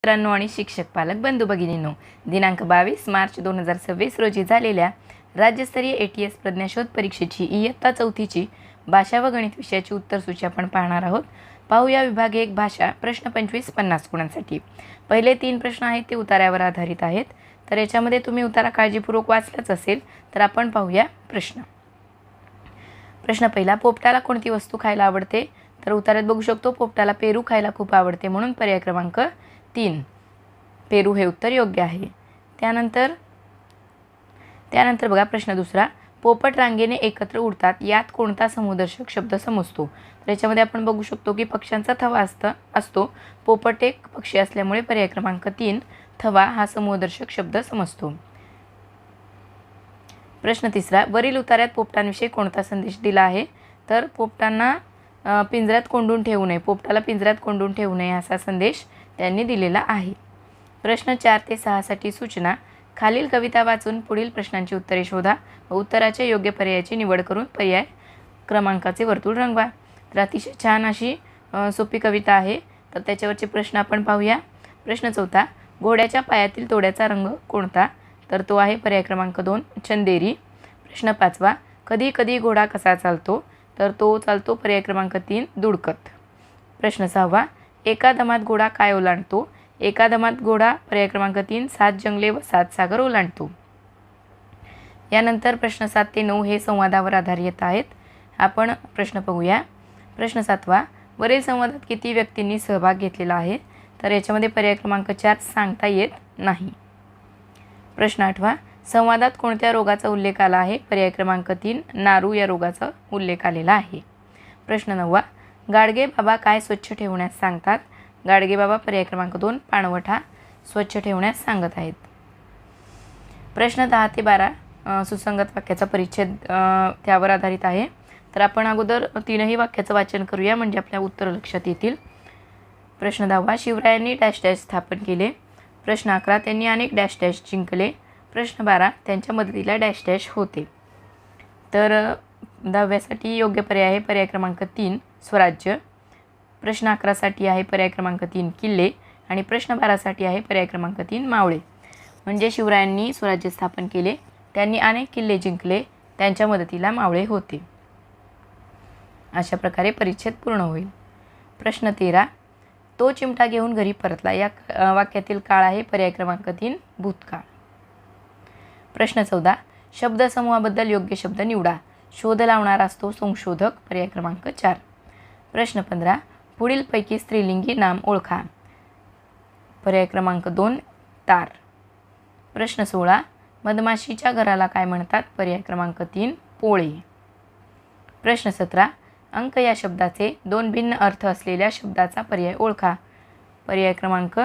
मित्रांनो आणि शिक्षक पालक बंधू भगिनींनो, दिनांक 22 मार्च 2026 रोजी झालेल्या राज्यस्तरीय ATS प्रज्ञाशोध परीक्षेची इयत्ता 4थीची भाषा व गणित विषयाची उत्तरसूची आपण पाहणार आहोत. पाहूया विभाग 1 भाषा प्रश्न 25 50 गुणांसाठी. पहिले 3 प्रश्न आहेत ते उतार्यावर आधारित आहेत. तर याच्यामध्ये तुम्ही उतारा काळजीपूर्वक वाचलाच असेल. तर आपण पाहूया प्रश्न. प्रश्न पहिला, पोपटाला कोणती वस्तू खायला आवडते? तर उत्तरात बघू शकतो पोपटाला पेरू खायला खूप आवडते, म्हणून पर्याय क्रमांक 3 पेरू हे उत्तर योग्य आहे. त्यानंतर बघा प्रश्न दुसरा, पोपट रांगेने एकत्र उडतात, यात कोणता समुदर्शक शब्द समजतो? तर याच्यामध्ये आपण बघू शकतो की पक्ष्यांचा थवा असतो. पोपट एक पक्षी असल्यामुळे पर्याय क्रमांक 3 थवा हा समुदर्शक शब्द समजतो. प्रश्न तिसरा, वरील उतार्यात पोपटांविषयी कोणता संदेश दिला आहे? तर पोपटांना पिंजऱ्यात कोंडून ठेवू नये, पोपटाला पिंजऱ्यात कोंडून ठेवू नये असा संदेश त्यांनी दिलेला आहे. प्रश्न 4 ते 6 साठी सूचना, खालील कविता वाचून पुढील प्रश्नांची उत्तरे शोधा व उत्तराच्या योग्य पर्यायाची निवड करून पर्याय क्रमांकाचे वर्तुळ रंगवा. तर अतिशय छान अशी सोपी कविता आहे. तर त्याच्यावरचे प्रश्न आपण पाहूया. प्रश्न 4, घोड्याच्या पायातील तोड्याचा रंग कोणता? तर तो आहे पर्याय क्रमांक 2 चंदेरी. प्रश्न 5, कधी कधी घोडा कसा चालतो? तर तो चालतो पर्याय क्रमांक 3 दुडकत. प्रश्न 6, एका दमात घोडा काय ओलांडतो? एका दमात घोडा पर्याय क्रमांक 3 7 जंगले व 7 सागर ओलांडतो. यानंतर प्रश्न 7 ते 9 हे संवादावर आधारित आहेत. आपण प्रश्न पाहूया. प्रश्न 7, वरील संवादात किती व्यक्तींनी सहभाग घेतलेला आहे? तर याच्यामध्ये पर्याय क्रमांक 4 सांगता येत नाही. प्रश्न 8, संवादात कोणत्या रोगाचा उल्लेख आला आहे? पर्याय क्रमांक 3 नारू या रोगाचा उल्लेख आलेला आहे. प्रश्न 9, गाडगे बाबा काय स्वच्छ ठेवण्यास सांगतात? गाडगे बाबा पर्याय क्रमांक 2 पाणवठा स्वच्छ ठेवण्यास सांगत आहेत. प्रश्न 10 ते 12 सुसंगत वाक्याचा परिच्छेद त्यावर आधारित आहे. तर आपण अगोदर तीनही वाक्याचं वाचन करूया म्हणजे आपल्या उत्तर लक्षात येतील. प्रश्न 10, शिवरायांनी डॅश डॅश स्थापन केले. प्रश्न 11, त्यांनी अनेक डॅश डॅश जिंकले. प्रश्न 12, त्यांच्या मदतीला डॅश डॅश होते. तर 10व्यासाठी योग्य पर्याय आहे पर्याय क्रमांक 3 स्वराज्य. प्रश्न 11साठी आहे पर्याय क्रमांक 3 किल्ले आणि प्रश्न 12साठी आहे पर्याय क्रमांक 3 मावळे. म्हणजे शिवरायांनी स्वराज्य स्थापन केले, त्यांनी अनेक किल्ले जिंकले, त्यांच्या मदतीला मावळे होते. अशा प्रकारे परिच्छेद पूर्ण होईल. प्रश्न 13, तो चिमटा घेऊन घरी परतला. या वाक्यातील काळ आहे पर्याय क्रमांक 3 भूतकाळ. प्रश्न 14, शब्दसमूहाबद्दल योग्य शब्द निवडा. शोध लावणारा असतो संशोधक पर्याय क्रमांक 4. प्रश्न 15, पुढीलपैकी स्त्रीलिंगी नाम ओळखा. पर्याय क्रमांक 2 तार. प्रश्न 16, मधमाशीच्या घराला काय म्हणतात? पर्याय क्रमांक 3 पोळे. प्रश्न 17, अंक या शब्दाचे 2 भिन्न अर्थ असलेल्या शब्दाचा पर्याय ओळखा. पर्याय क्रमांक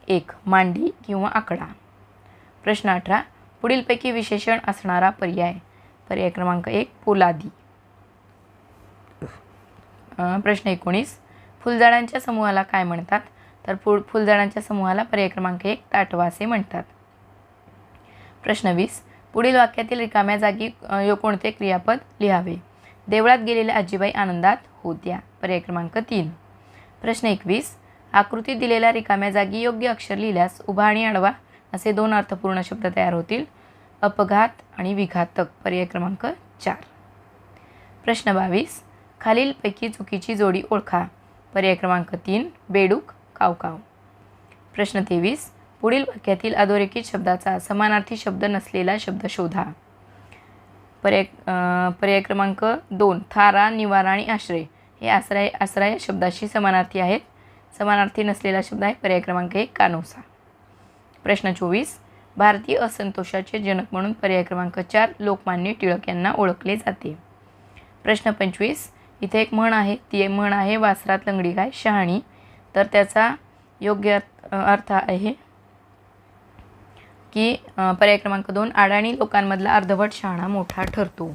1 मांडी किंवा आकडा. प्रश्न 18, पुढीलपैकी विशेषण असणारा पर्याय. पर्याय क्रमांक 1 पोलादी. प्रश्न 19, फुलझाडांच्या समूहाला काय म्हणतात? तर फुलझाडांच्या समूहाला पर्याय क्रमांक 1 ताटवा असे म्हणतात. प्रश्न 20, पुढील वाक्यातील रिकाम्या जागी कोणते क्रियापद लिहावे? देवळात गेलेल्या आजीबाई आनंदात होत्या. पर्याय क्रमांक 3. प्रश्न 21, आकृतीत दिलेल्या रिकाम्या जागी योग्य अक्षर लिहिल्यास उभा आणि आडवा असे 2 अर्थपूर्ण शब्द तयार होतील. अपघात आणि विघातक. पर्याय क्रमांक 4. प्रश्न 22, खालीलपैकी चुकीची जोडी ओळखा. पर्याय क्रमांक 3 बेडूक कावकाव. प्रश्न 23, पुढील वाक्यातील अधोरेखित शब्दाचा समानार्थी शब्द नसलेला शब्द शोधा. पर्याय क्रमांक 2 थारा निवारा आणि आश्रय हे आश्रय शब्दाशी समानार्थी आहेत. समानार्थी नसलेला शब्द आहे पर्याय क्रमांक 1 कानोसा. प्रश्न 24, भारतीय असंतोषाचे जनक म्हणून पर्याय क्रमांक 4 लोकमान्य टिळक यांना ओळखले जाते. प्रश्न 25, इथे एक म्हण आहे, ती म्हण आहे वासरात लंगडी गाय शहाणी. तर त्याचा योग्य अर्थ आहे की पर्याय क्रमांक 2 अडाणी लोकांमधला अर्धवट शहाणा मोठा ठरतो.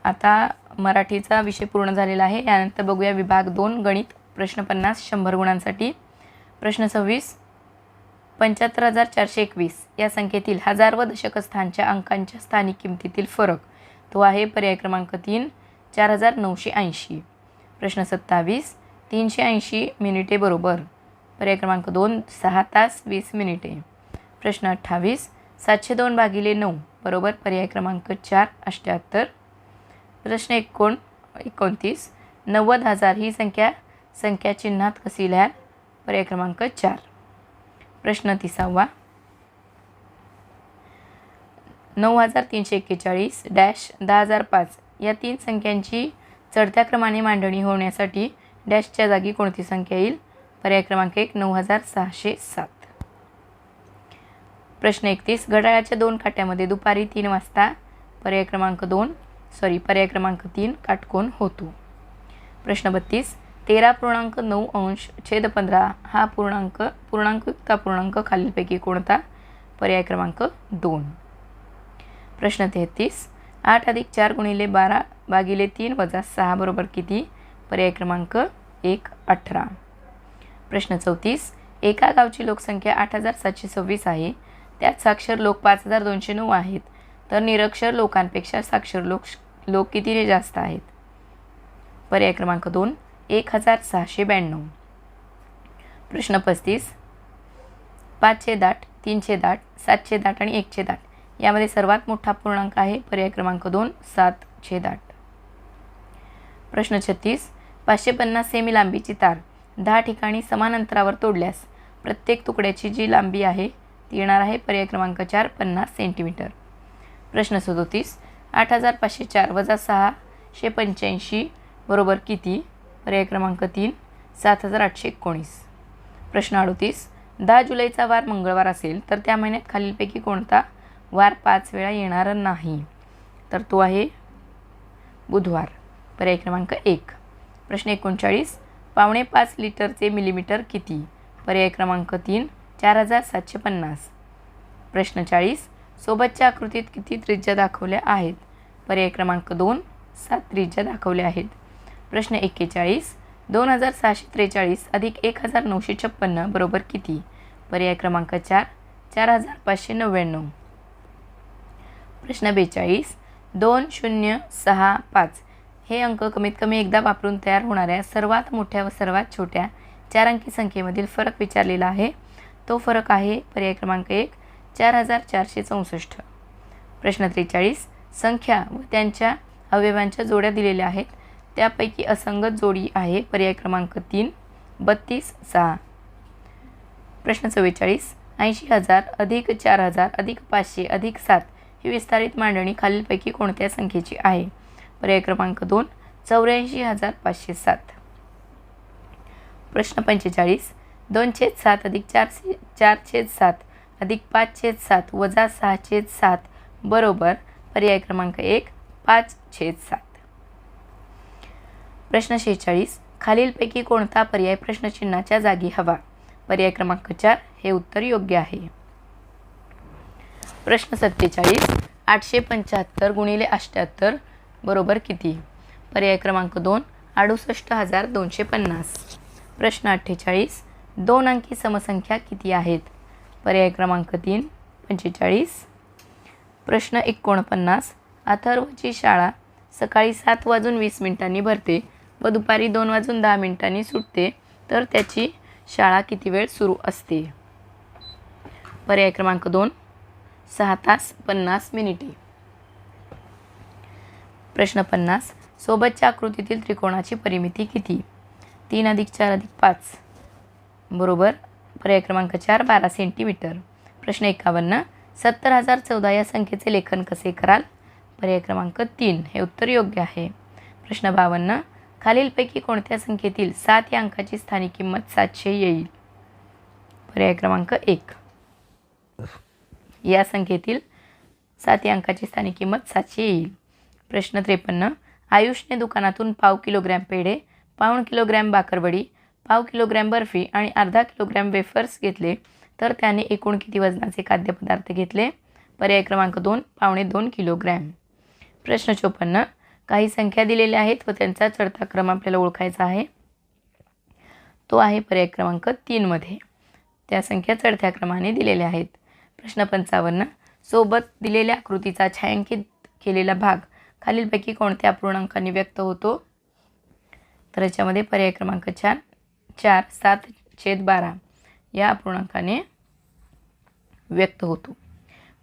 आता मराठीचा विषय पूर्ण झालेला आहे. यानंतर बघूया विभाग 2 गणित प्रश्न 50 100 गुणांसाठी. प्रश्न 26, 75,421 या संख्येतील हजार व दशक स्थानच्या अंकांच्या स्थानिक किमतीतील फरक तो आहे पर्याय क्रमांक 3 4980. प्रश्न 27, 380 मिनिटे बरोबर पर्याय क्रमांक 2 6 तास 20 मिनिटे. प्रश्न 28 702 भागिले 9 बरोबर पर्याय क्रमांक 4 78. प्रश्न 29 90,000 ही संख्या चिन्हात कशी लिहाल? पर्याय क्रमांक 4. प्रश्न 30 9341 डॅश 10,005 या 3 संख्यांची चढत्या क्रमाने मांडणी होण्यासाठी डॅशच्या जागी कोणती संख्या येईल? पर्याय क्रमांक 1 9607. प्रश्न 31 घड्याळाच्या 2 काट्यामध्ये दुपारी 3 वाजता पर्याय क्रमांक 3 काटकोन होतो. प्रश्न 32 13.9 अंश छेद 15 हा पूर्णांकयुक्त अपूर्णांक खालीलपैकी कोणता? पर्याय क्रमांक 2. प्रश्न 33 8 + 4 × 12 भागिले 3 - 6 बरोबर किती? पर्याय क्रमांक 1 18. प्रश्न 34 एका गावची लोकसंख्या 8726 आहे. त्यात साक्षर लोक 5209 आहेत. तर निरक्षर लोकांपेक्षा साक्षर लोक कितीने जास्त आहेत? पर्याय क्रमांक 2 1692. प्रश्न 35 5/8 3/8 7/8 आणि 1/8 यामध्ये सर्वात मोठा पूर्णांक आहे. पर्याय क्रमांक 2 7/8. प्रश्न 36 550 सेमी लांबीची तार 10 ठिकाणी समान अंतरावर तोडल्यास प्रत्येक तुकड्याची जी लांबी आहे ती येणार आहे. पर्याय क्रमांक 4 50 सेंटीमीटर. प्रश्न 37 8504 - 685 बरोबर किती? पर्याय क्रमांक 3 7819. प्रश्न 38 10 जुलैचा वार मंगळवार असेल तर त्या महिन्यात खालीलपैकी कोणता वार 5 वेळा येणार नाही? तर तो आहे बुधवार. पर्याय क्रमांक 1. प्रश्न 39 5.5 लिटरचे मिलीमीटर किती? पर्याय क्रमांक 3 4750. प्रश्न 40 सोबतच्या आकृतीत किती त्रिज्या दाखवल्या आहेत? पर्याय क्रमांक 2 7 त्रिज्या दाखवल्या आहेत. प्रश्न 41 2643 अधिक 1956 बरोबर किती? पर्याय क्रमांक 4 4599. प्रश्न 42 2065 हे अंक कमीत कमी एकदा वापरून तयार होणाऱ्या सर्वात मोठ्या व सर्वात छोट्या 4 अंकी संख्येमधील फरक विचारलेला आहे. तो फरक आहे पर्याय क्रमांक 1 4464. प्रश्न 43 संख्या व त्यांच्या अवयवांच्या जोड्या दिलेल्या आहेत. त्यापैकी असंगत जोडी आहे. पर्याय क्रमांक 3 32 6. प्रश्न 44 80,000 अधिक 4000 अधिक 500 अधिक 7 ही विस्तारित मांडणी खालीलपैकी कोणत्या संख्येची आहे? पर्याय क्रमांक 2 84,507. प्रश्न 45 2/7 अधिक 4/7 अधिक 5/7 वजा 6/7 बरोबर पर्याय क्रमांक 1 5/7. प्रश्न 46 खालीलपैकी कोणता पर्याय प्रश्नचिन्हाच्या जागी हवा? पर्याय क्रमांक 4 हे उत्तर योग्य आहे. प्रश्न 47 875 × 78 बरोबर किती? पर्याय क्रमांक 2 68,250. प्रश्न 48 2 अंकी समसंख्या किती आहेत? पर्याय क्रमांक 3 45. प्रश्न 49 अथर्वची शाळा सकाळी 7:20 भरते व दुपारी 2:10 सुटते तर त्याची शाळा किती वेळ सुरू असते? पर्याय क्रमांक 2 6 तास 50 मिनिटे. प्रश्न 50 सोबतच्या आकृतीतील त्रिकोणाची परिमिती किती? 3 + 4 + 5 बरोबर पर्याय क्रमांक 4 12 सेंटीमीटर. प्रश्न 51 70,014 या संख्येचे लेखन कसे कराल? पर्याय क्रमांक 3 हे उत्तर योग्य आहे. प्रश्न 52 खालीलपैकी कोणत्या संख्येतील 7 या अंकाची स्थानिक किंमत 700 येईल? पर्याय क्रमांक 1. या संख्येतील 7 या अंकाची स्थानिक किंमत 700 येईल. प्रश्न 53 आयुषने दुकानातून पाव किलोग्रॅम पेढे, पाऊण किलोग्रॅम बाकरवडी, पाव किलोग्रॅम बर्फी आणि अर्धा किलोग्रॅम वेफर्स घेतले तर त्याने एकूण किती वजनाचे खाद्यपदार्थ घेतले? पर्याय क्रमांक 2 पावणे 2 किलोग्रॅम. प्रश्न 54 काही संख्या दिलेल्या आहेत व त्यांचा चढता क्रम आपल्याला ओळखायचा आहे. तो आहे पर्याय क्रमांक 3 मध्ये. त्या संख्या चढत्या क्रमाने दिलेल्या आहेत. प्रश्न 55 सोबत दिलेल्या आकृतीचा छायांकित केलेला भाग खालीलपैकी कोणत्या अपूर्णांकाने व्यक्त होतो? तर याच्यामध्ये पर्याय क्रमांक 4 7/12. या अपूर्णांकाने व्यक्त होतो.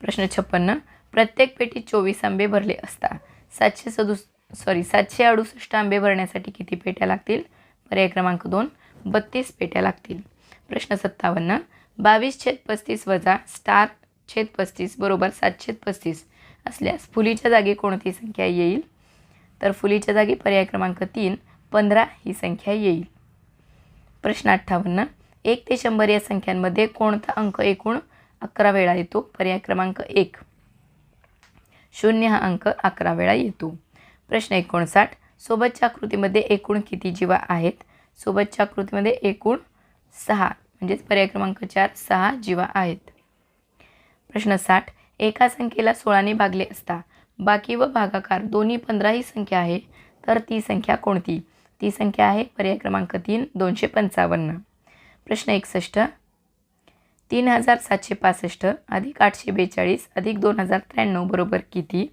प्रश्न 56. प्रत्येक पेटीत 24 आंबे भरले असता 768 आंबे भरण्यासाठी किती पेट्या लागतील? पर्याय क्रमांक 2 32 पेट्या लागतील. प्रश्न 57. 22/35 वजा स्टार/35 बरोबर 7/35 असल्यास फुलीच्या जागी कोणती संख्या येईल? तर फुलीच्या जागी पर्याय क्रमांक 3 15 ही संख्या येईल. प्रश्न 58. 1 ते 100 या संख्यांमध्ये कोणता अंक एकूण 11 वेळा येतो? पर्याय क्रमांक 1 0 हा अंक 11 वेळा येतो. प्रश्न 59. सोबतच्या आकृतीमध्ये एकूण किती जीवा आहेत? सोबतच्या आकृतीमध्ये एकूण 6 म्हणजेच पर्याय क्रमांक 4 6 जीवा आहेत. प्रश्न 60. एका संख्येला 16ने भागले असता बाकी व भागाकार दोन्ही 15 ही संख्या आहे, तर ती संख्या कोणती? ती संख्या आहे पर्याय क्रमांक 3 255. प्रश्न 61. 3765 अधिक 842 अधिक 2093 बरोबर किती?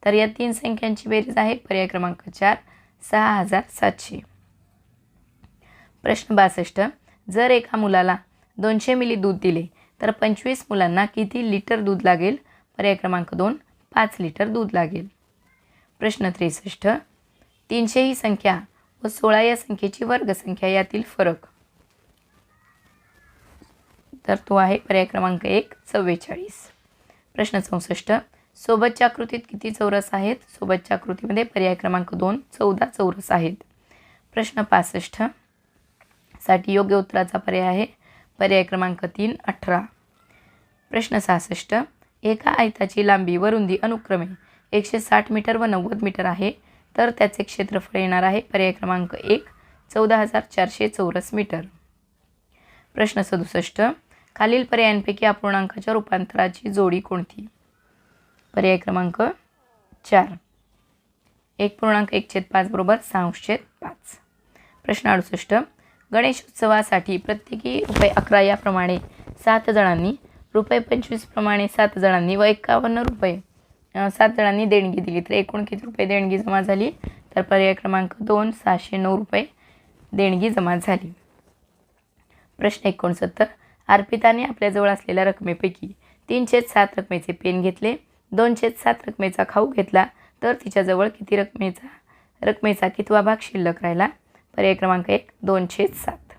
तर या तीन संख्यांची बेरीज आहे पर्याय क्रमांक 4 6700. प्रश्न 62. जर एका मुलाला 200 मिली दूध दिले तर 25 मुलांना किती लिटर दूध लागेल? पर्याय क्रमांक 2 5 लिटर दूध लागेल. प्रश्न 63. 300 ही संख्या व 16 या संख्येची वर्गसंख्या यातील फरक? तर तो आहे पर्याय क्रमांक 1 44. प्रश्न 64. सोबतच्या आकृतीत किती चौरस आहेत? सोबतच्या आकृतीमध्ये पर्याय क्रमांक 2 14 चौरस आहेत. प्रश्न 65 साठी योग्य उत्तराचा पर्याय आहे पर्याय क्रमांक 3 18. प्रश्न 66. एका आयताची लांबी व रुंदी अनुक्रमे 160 मीटर व 90 मीटर आहे, तर त्याचे क्षेत्रफळ येणार आहे पर्याय क्रमांक 1 14400 चौरस मीटर. प्रश्न 67. खालील पर्यायांपैकी अपूर्णांकाच्या रूपांतराची जोडी कोणती? पर्याय क्रमांक 4 1.1/5 बरोबर 6/5. प्रश्न 68. गणेशोत्सवासाठी प्रत्येकी ₹11 याप्रमाणे 7 जणांनी, ₹25 प्रमाणे 7 जणांनी व ₹51 7 जणांनी देणगी दिली, तर एकूण किती रुपये देणगी जमा झाली? तर पर्याय क्रमांक 2 609 देणगी जमा झाली. प्रश्न 69. अर्पिताने आपल्याजवळ असलेल्या रकमेपैकी 3/7 रकमेचे पेन घेतले, 2/7 रकमेचा खाऊ घेतला, तर तिच्याजवळ किती रकमेचा कितवा भाग शिल्लक राहिला? पर्याय क्रमांक 1 2/7.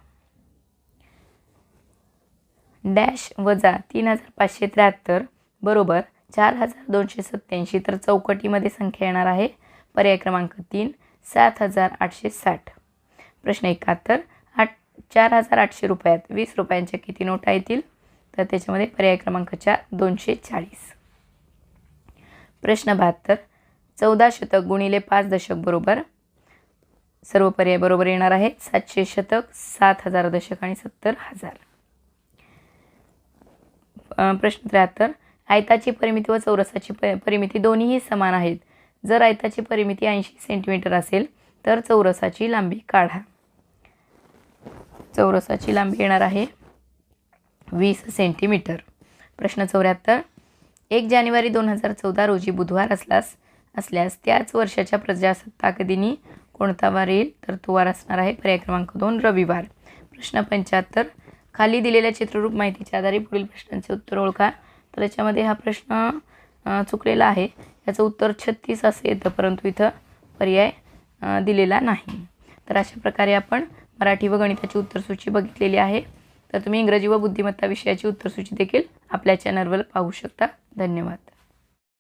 डॅश वजा 3573 बरोबर 4287, तर चौकटीमध्ये संख्या येणार आहे पर्याय क्रमांक 3 7860. प्रश्न 71. 4800 रुपयात 20 रुपयांच्या किती नोटा येतील? तर त्याच्यामध्ये पर्याय क्रमांक 4 240. प्रश्न 72. 14 शतक गुणिले 5 दशक बरोबर सर्व पर्याय बरोबर येणार आहेत 700 शतक 7000 दशक आणि 70000. प्रश्न 73. आयताची परिमिती व चौरसाची परिमिती दोन्हीही समान आहेत. जर आयताची परिमिती 80 सेंटीमीटर असेल तर चौरसाची लांबी काढा. चौरसाची लांबी येणार आहे 20 सेंटीमीटर. प्रश्न 74. 1 जानेवारी 2014 रोजी बुधवार असल्यास त्याच वर्षाच्या प्रजासत्ताक दिनी कोणता वार येईल? तर तो वार असणार आहे पर्याय क्रमांक 2 रविवार. प्रश्न 75. खाली दिलेल्या चित्ररूप माहितीच्या आधारे पुढील प्रश्नांचे उत्तर ओळखा. तर याच्यामध्ये हा प्रश्न चुकलेला आहे. याचं उत्तर 36 असं येतं, परंतु इथं पर्याय दिलेला नाही. तर अशा प्रकारे आपण मराठी व गणिताची उत्तरसूची बघितलेली आहे. तर तुम्ही इंग्रजी व बुद्धिमत्ता विषयाची उत्तरसूची देखील आपल्या चॅनलवर पाहू शकता. धन्यवाद.